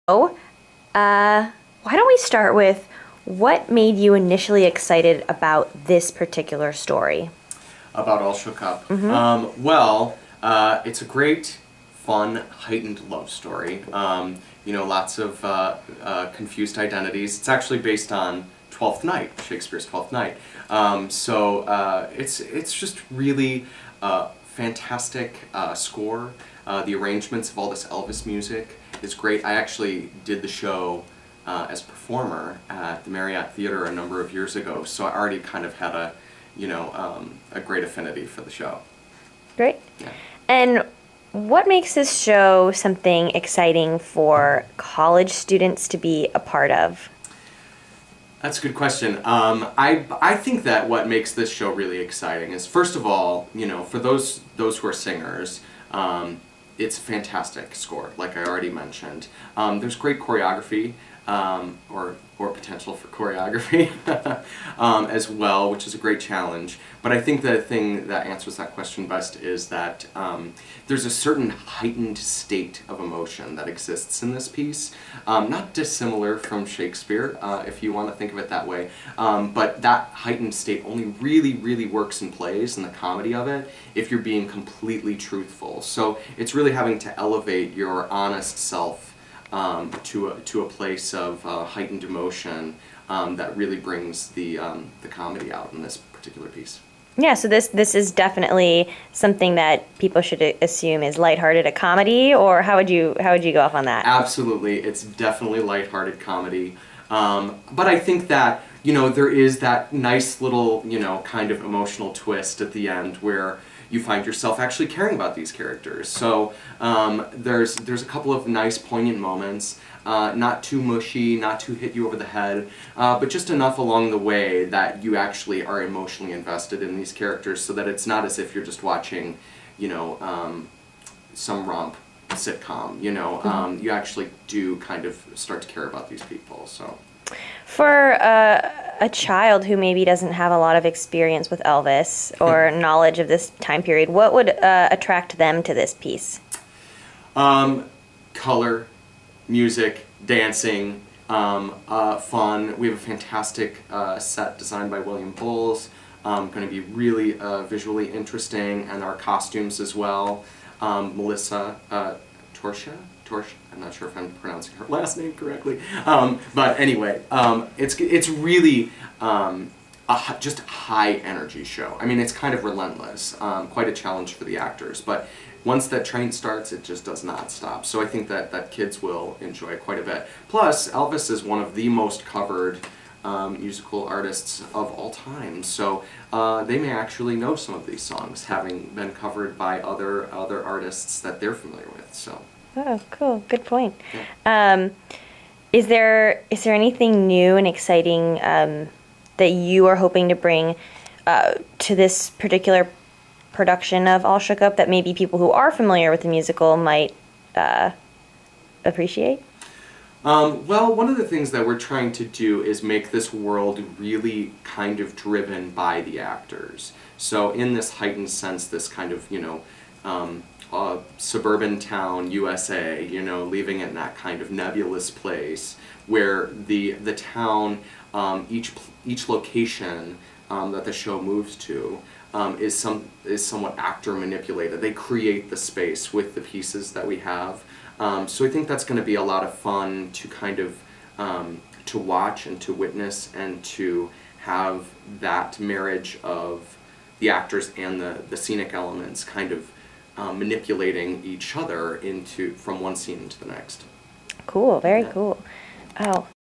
So, why don't we start with what made you initially excited about this particular story? About All Shook Up. Mm-hmm. It's a great, fun, heightened love story. Lots of confused identities. It's actually based on Twelfth Night, Shakespeare's Twelfth Night. It's just really fantastic score. The arrangements of all this Elvis music is great. I actually did the show as a performer at the Marriott Theater a number of years ago, so I already kind of had a great affinity for the show. Great. Yeah. And what makes this show something exciting for college students to be a part of? That's a good question. I think that what makes this show really exciting is, first of all, for those who are singers, it's a fantastic score, like I already mentioned. There's great choreography, or potential for choreography as well, which is a great challenge. But I think the thing that answers that question best is that there's a certain heightened state of emotion that exists in this piece, not dissimilar from Shakespeare, if you want to think of it that way, but that heightened state only really, really works and plays in the comedy of it if you're being completely truthful. So it's really having to elevate your honest self to a place of heightened emotion that really brings the comedy out in this particular piece. Yeah, so this is definitely something that people should assume is lighthearted, a comedy, or how would you go off on that? Absolutely, it's definitely lighthearted comedy, but I think that there is that nice little kind of emotional twist at the end where you find yourself actually caring about these characters. So there's a couple of nice poignant moments, not too mushy, not too hit you over the head, but just enough along the way that you actually are emotionally invested in these characters, so that it's not as if you're just watching, some romp sitcom. You actually do kind of start to care about these people. So. For a child who maybe doesn't have a lot of experience with Elvis or knowledge of this time period, what would attract them to this piece? Color, music, dancing, fun. We have a fantastic set designed by William Bowles. Going to be really visually interesting, and our costumes as well. Melissa Torsia, I'm not sure if I'm pronouncing her last name correctly, but anyway, it's really just a high energy show. I mean, it's kind of relentless, quite a challenge for the actors, but once that train starts, it just does not stop. So I think that kids will enjoy it quite a bit. Plus, Elvis is one of the most covered musical artists of all time, so they may actually know some of these songs, having been covered by other artists that they're familiar with. So. Oh, cool. Good point. Yeah. Is there anything new and exciting that you are hoping to bring to this particular production of All Shook Up that maybe people who are familiar with the musical might appreciate? Well, one of the things that we're trying to do is make this world really kind of driven by the actors. So in this heightened sense, this kind of, suburban town, USA, leaving it in that kind of nebulous place where the town, each location that the show moves to is somewhat actor manipulated. They create the space with the pieces that we have. So I think that's going to be a lot of fun to kind of to watch and to witness and to have that marriage of the actors and the scenic elements kind of manipulating each other from one scene into the next. Cool. Very Yeah. cool. Oh.